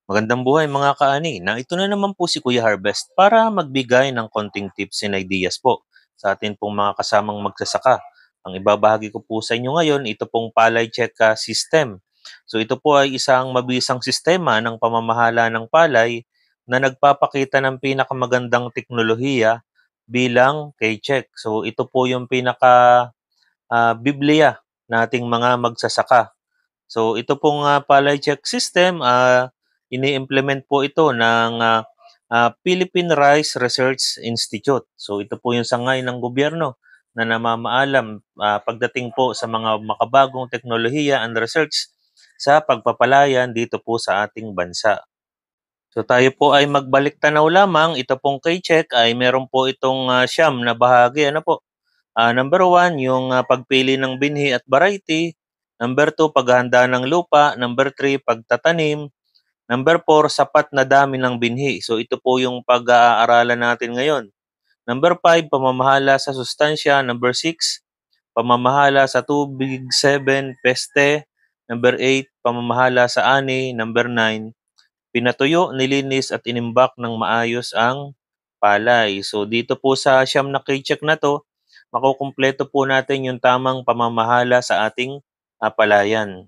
Magandang buhay mga kaani, na ito na naman po si Kuya Harvest para magbigay ng konting tips and ideas po sa atin pong mga kasamang magsasaka. Ang ibabahagi ko po sa inyo ngayon, ito pong palay check system. So ito po ay isang mabisang sistema ng pamamahala ng palay na nagpapakita ng pinakamagandang teknolohiya bilang K-check. So ito po yung Biblia nating mga magsasaka. So ito pong palay check system, ini-implement po ito ng Philippine Rice Research Institute. So ito po yung sangay ng gobyerno na namamaalam pagdating po sa mga makabagong teknolohiya and research sa pagpapalayan dito po sa ating bansa. So tayo po ay magbalik tanaw lamang. Ito pong K-check ay meron po itong siyam na bahagi. Ano po? Number 1, yung pagpili ng binhi at variety. Number 2, paghahanda ng lupa. Number 3, pagtatanim. Number 4, sapat na dami ng binhi. So ito po yung pag-aaralan natin ngayon. Number 5, pamamahala sa sustansya. Number 6, pamamahala sa tubig. 7, peste. Number 8, pamamahala sa ani. Number 9, pinatuyo, nilinis at inimbak ng maayos ang palay. So dito po sa siyam na K-check na to, makukumpleto po natin yung tamang pamamahala sa ating palayan.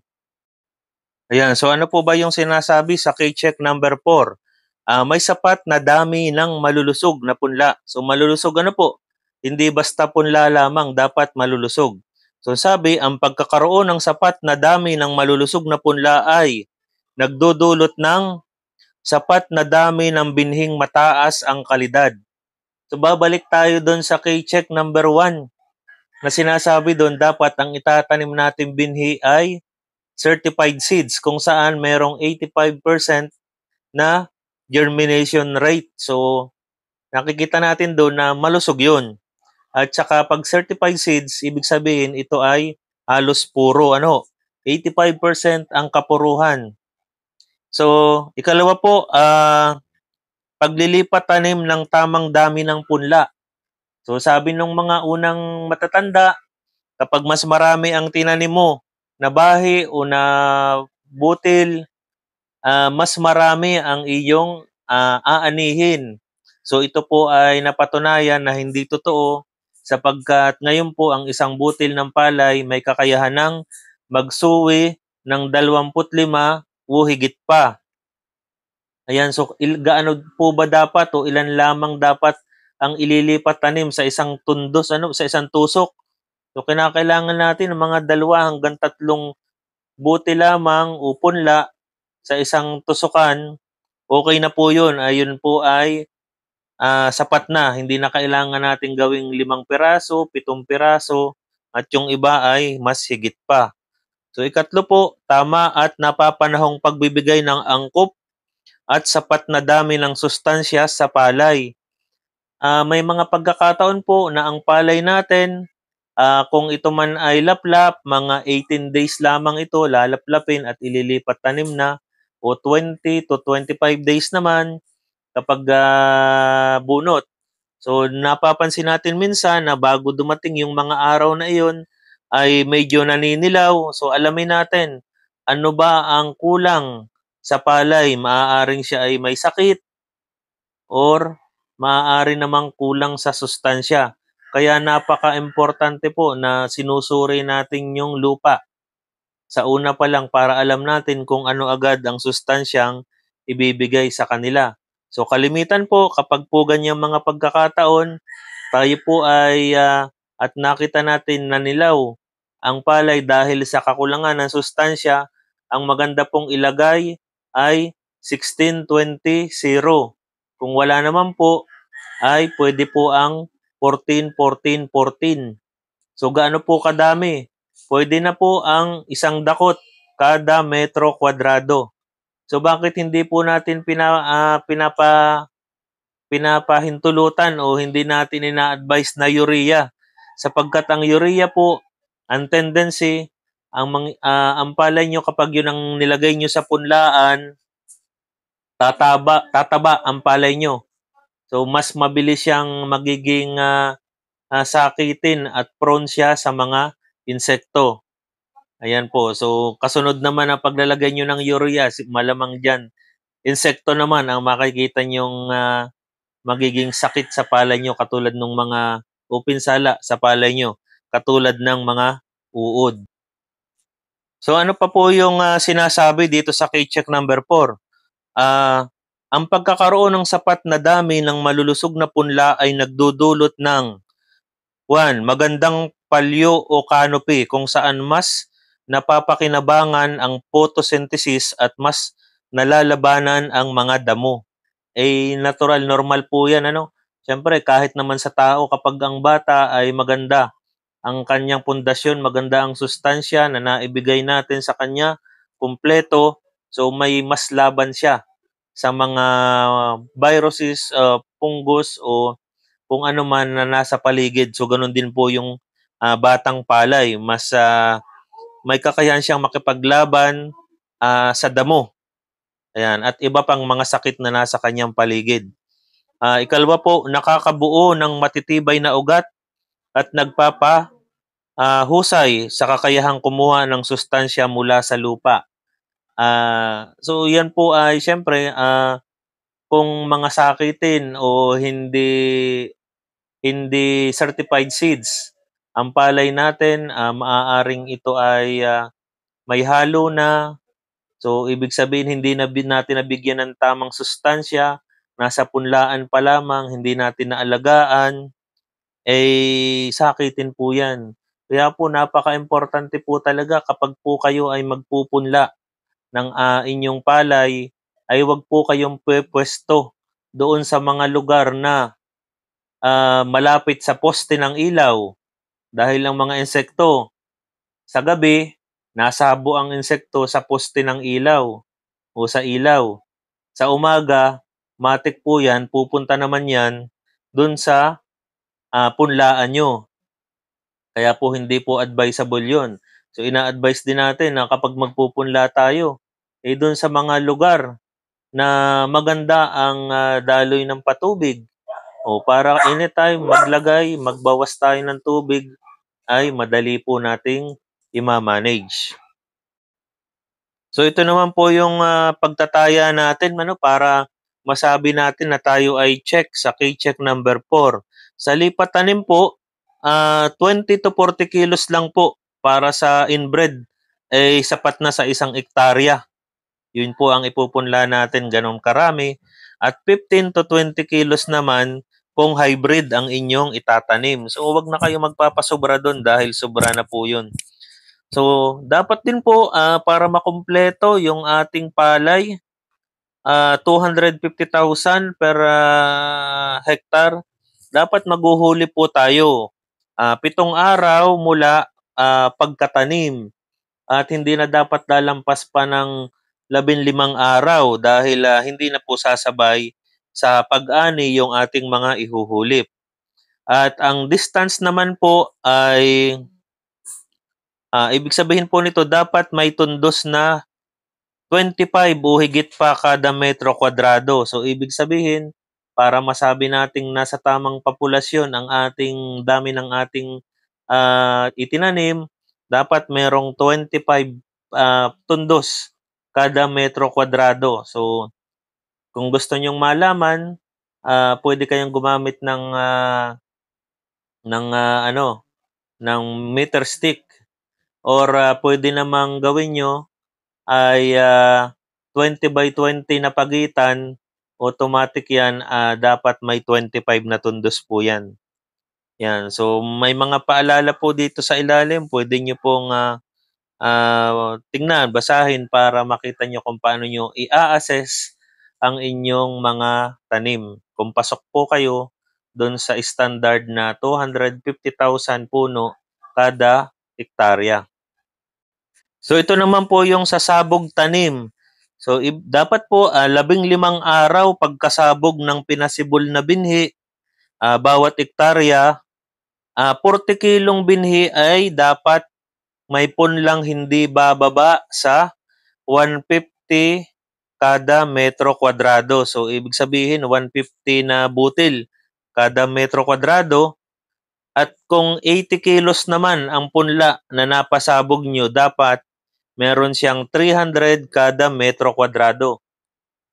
Ayan, so ano po ba yung sinasabi sa K-check number 4? May sapat na dami ng malulusog na punla. So malulusog ano po? Hindi basta punla lamang, dapat malulusog. So sabi, ang pagkakaroon ng sapat na dami ng malulusog na punla ay nagdudulot ng sapat na dami ng binhing mataas ang kalidad. So babalik tayo doon sa K-check number 1 na sinasabi doon dapat ang itatanim natin binhi ay certified seeds kung saan merong 85% na germination rate. So nakikita natin doon na malusog yun. At saka pag certified seeds, ibig sabihin ito ay halos puro. 85% ang kapuruhan. So ikalawa po, paglilipat tanim ng tamang dami ng punla. So sabi nung mga unang matatanda, kapag mas marami ang tinanim mo na bahi o na butil, mas marami ang iyong aanihin. So ito po ay napatunayan na hindi totoo sapagkat ngayon po ang isang butil ng palay may kakayahan ng magsuwi ng 25 o higit pa. Ayan, so gaano po ba dapat o ilan lamang dapat ang ililipat tanim sa isang tundos, sa isang tusok? So kinakailangan natin ng mga 2 hanggang 3 buti lamang o punla sa isang tusukan. Okay na po 'yun. Ayun po ay sapat na. Hindi na kailangan natin gawing 5 piraso, 7 piraso at yung iba ay mas higit pa. So ikatlo po, tama at napapanahong pagbibigay ng angkop at sapat na dami ng sustansya sa palay. May mga pagkakataon po na ang palay natin, kung ito man ay laplap, mga 18 days lamang ito lalaplapin at ililipat tanim na, o 20 to 25 days naman kapag bunot. So napapansin natin minsan na bago dumating yung mga araw na iyon ay medyo naninilaw. So alamin natin, ano ba ang kulang sa palay? Maaaring siya ay may sakit or maaari namang kulang sa sustansya. Kaya napaka-importante po na sinusuri natin yung lupa sa una pa lang para alam natin kung ano agad ang sustansyang ibibigay sa kanila. So kalimitan po kapag po ganyang mga pagkakataon, tayo po ay at nakita natin na nilaw ang palay dahil sa kakulangan ng sustansya, ang maganda pong ilagay ay 16-20-0. Kung wala naman po, ay pwede po ang 14-14-14. So gaano po kadami? Pwede na po ang isang dakot kada metro kwadrado. So bakit hindi po natin pinapahintulutan o hindi natin ina-advise na urea? Sapagkat ang urea po, ang tendency, ang palay nyo kapag yun ang nilagay nyo sa punlaan, tataba ang palay nyo. So mas mabilis siyang magiging sakitin at prone siya sa mga insekto. Ayan po. So kasunod naman ang paglalagay nyo ng urea, malamang dyan, insekto naman ang makikita niyong magiging sakit sa palay niyo katulad ng mga o pinsala sa palay niyo katulad ng mga uod. So ano pa po yung sinasabi dito sa K-check number 4? Ang pagkakaroon ng sapat na dami ng malulusog na punla ay nagdudulot ng 1. Magandang palyo o canopy kung saan mas napapakinabangan ang photosynthesis at mas nalalabanan ang mga damo. Natural, normal po yan. Siyempre, kahit naman sa tao, kapag ang bata ay maganda, ang kanyang pundasyon, maganda ang sustansya na naibigay natin sa kanya, kumpleto, so may mas laban siya sa mga viruses, fungus o kung ano man na nasa paligid. So ganun din po yung batang palay. Mas may kakayahan siyang makipaglaban sa damo. Ayan, at iba pang mga sakit na nasa kanyang paligid. Ikalawa po, nakakabuo ng matitibay na ugat at husay sa kakayahang kumuha ng sustansya mula sa lupa. So yan po ay siyempre kung mga sakitin o hindi certified seeds ang palay natin, maaaring ito ay may halo na. So ibig sabihin hindi natin nabigyan ng tamang sustansya, nasa punlaan pa lamang, hindi natin naalagaan, sakitin po 'yan. Kaya po napaka-importante po talaga kapag po kayo ay magpupunla ng inyong palay, ay wag po kayong pwepuwesto doon sa mga lugar na malapit sa poste ng ilaw dahil ang mga insekto sa gabi, nasabo ang insekto sa poste ng ilaw o sa ilaw. Sa umaga, matik po 'yan, pupunta naman 'yan doon sa punlaan nyo. Kaya po hindi po advisable 'yon. So ina-advise din natin na kapag magpupunla tayo, doon sa mga lugar na maganda ang daloy ng patubig. O para anytime maglagay, magbawas tayo ng tubig ay madali po nating i-manage. So ito naman po yung pagtataya natin para masabi natin na tayo ay check sa K-check number 4. Sa lipat tanim po, 20 to 40 kilos lang po para sa inbred ay sapat na sa 1 hektarya. Yun po ang ipupunla natin, ganun karami. At 15 to 20 kilos naman kung hybrid ang inyong itatanim. So wag na kayo magpapasobra doon dahil sobra na po yun. So dapat din po para makumpleto yung ating palay, 250,000 per hektar, dapat maghuhuli po tayo 7 araw mula pagkatanim at hindi na dapat lalampas pa ng 15 araw dahil hindi na po sasabay sa pag-ani yung ating mga ihuhulip. At ang distance naman po ay ibig sabihin po nito dapat may tundos na 25 o higit pa kada metro kwadrado. So ibig sabihin, para masabi nating nasa tamang populasyon ang ating dami ng ating itinanim, dapat merong 25 tundos kada metro kwadrado. So kung gusto nyong malaman, pwede kayong gumamit ng meter stick or pwede namang gawin nyo ay 20 by 20 na pagitan, automatic yan, dapat may 25 na tundos po yan. Yan. So may mga paalala po dito sa ilalim, pwede nyo pong tingnan, basahin para makita nyo kung paano nyo i-assess ang inyong mga tanim. Kung pasok po kayo doon sa standard na 250,000 puno kada hektarya. So ito naman po yung sasabog tanim. So dapat po 15 araw pagkasabog ng pinasibol na binhi bawat hektarya, 40 kilong binhi ay dapat may punlang hindi bababa sa 150 kada metro kwadrado. So ibig sabihin 150 na butil kada metro kwadrado. At kung 80 kilos naman ang punla na napasabog nyo, dapat meron siyang 300 kada metro kwadrado.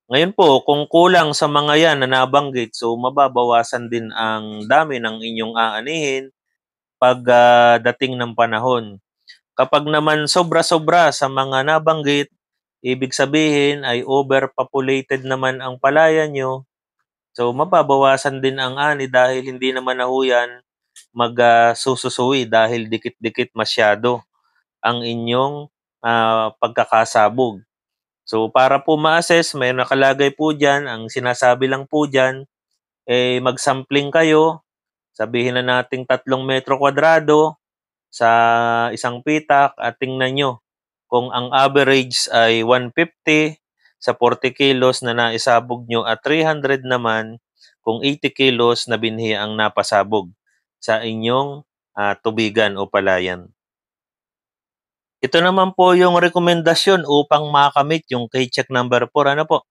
Ngayon po, kung kulang sa mga 'yan na nabanggit, so mababawasan din ang dami ng inyong aanihin 'pag, dating ng panahon. Kapag naman sobra-sobra sa mga nabanggit, ibig sabihin ay overpopulated naman ang palayan niyo, so mababawasan din ang ani dahil hindi naman na ho 'yan sususui dahil dikit-dikit masyado ang inyong, pagkakasabog. So, para po ma-assess may nakalagay po diyan, ang sinasabi lang po diyan, eh, mag-sampling kayo, sabihin na nating 3 metro kwadrado sa isang pitak at tingnan niyo kung ang average ay 150 sa 40 kilos na naisabog niyo at 300 naman kung 80 kilos na binhi ang napasabog sa inyong, tubigan o palayan. Ito naman po yung rekomendasyon upang makamit yung K-check number 4, ano po,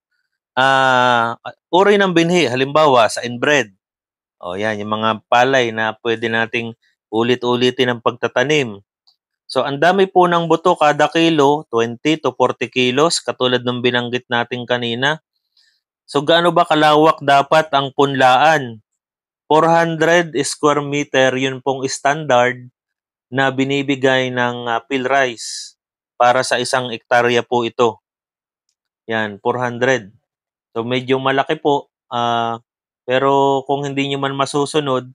uri ng binhi, halimbawa sa inbred, o yan yung mga palay na pwede nating ulit-ulitin ang pagtatanim. So ang dami po ng buto kada kilo, 20 to 40 kilos katulad ng binanggit natin kanina. So gaano ba kalawak dapat ang punlaan? 400 square meter yun pong standard na binibigay ng, PhilRice para sa isang ektarya po ito. Yan, 400. So medyo malaki po, pero kung hindi niyo man masusunod,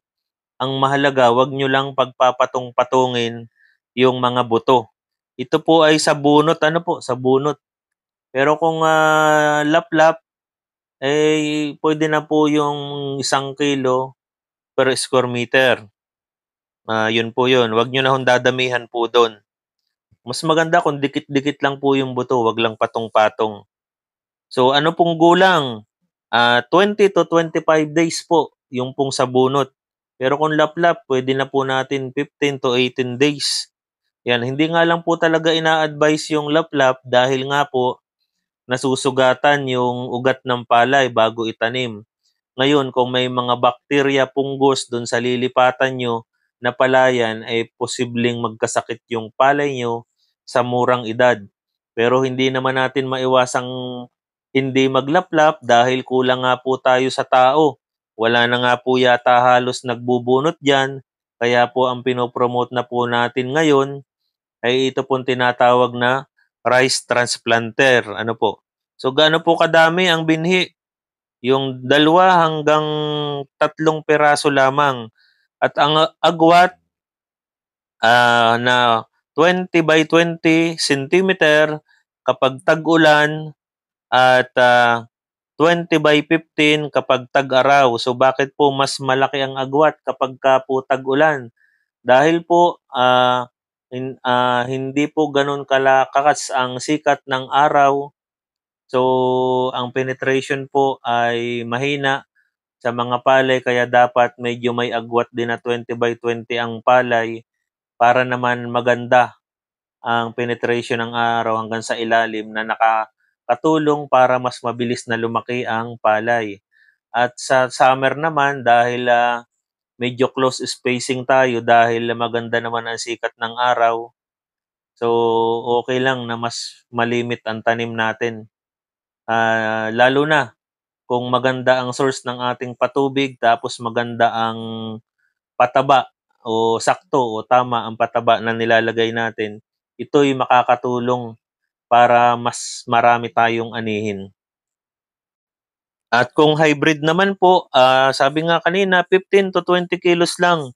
ang mahalaga 'wag niyo lang pagpapatong-patungin yung mga buto. Ito po ay sa bunot ano po, sa bunot. Pero kung, laplap, eh, puwede na po yung 1 kilo per square meter. Yun po yun, 'wag niyo na hong dadamihan po dun. Mas maganda kung dikit-dikit lang po yung buto, 'wag lang patong-patong. So ano pong gulang, 20 to 25 days po yung pong sa bunot. Pero kung laplap puwede na po natin 15 to 18 days. Yan, hindi nga lang po talaga ina-advice yung laplap dahil nga po nasusugatan yung ugat ng palay bago itanim. Ngayon kung may mga bakterya, punggos dun sa lilipatan niyo na palayan ay posibleng magkasakit yung palay niyo sa murang edad. Pero hindi naman natin maiwasang hindi maglaplap dahil kulang nga po tayo sa tao. Wala na nga po yata halos nagbubunot diyan, kaya po ang pino-promote na po natin ngayon ay ito pong tinatawag na rice transplanter, ano po. So gaano po kadami ang binhi? Yung 2 hanggang 3 piraso lamang at ang agwat, na 20 by 20 centimeter kapag tag-ulan at, 20 by 15 kapag tag-araw. So bakit po mas malaki ang agwat kapagka po tag-ulan? Dahil po, hindi po gano'n kalakas ang sikat ng araw. So, ang penetration po ay mahina sa mga palay kaya dapat medyo may agwat din na 20 by 20 ang palay para naman maganda ang penetration ng araw hanggang sa ilalim na nakakatulong para mas mabilis na lumaki ang palay. At sa summer naman dahil, medyo close spacing tayo dahil maganda naman ang sikat ng araw, so okay lang na mas malimit ang tanim natin. Lalo na kung maganda ang source ng ating patubig tapos maganda ang pataba o sakto o tama ang pataba na nilalagay natin, ito'y makakatulong para mas marami tayong anihin. At kung hybrid naman po, sabi nga kanina 15 to 20 kilos lang,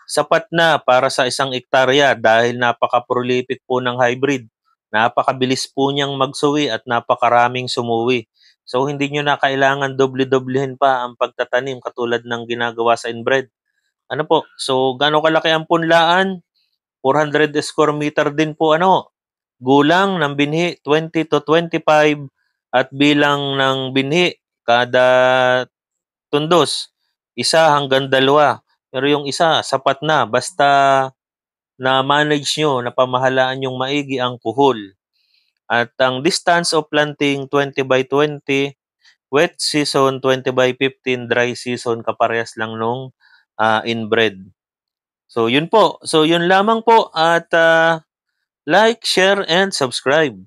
sapat na para sa isang ektarya dahil napaka-prolific po ng hybrid. Napakabilis po niyang magsuwi at napakaraming sumuwi. So hindi niyo na kailangan doble-doblehin pa ang pagtatanim katulad ng ginagawa sa inbred. Ano po, so gaano kalaki ang punlaan? 400 square meter din po ano, gulang ng binhi 20 to 25 at bilang ng binhi kada tundos 1 hanggang 2. Pero yung isa sapat na basta na-manage niyo, napamahalaan niyong maigi ang puhol. At ang distance of planting 20 by 20, wet season 20 by 15, dry season kaparehas lang nung, inbred. So yun po. So yun lamang po at, like, share, and subscribe.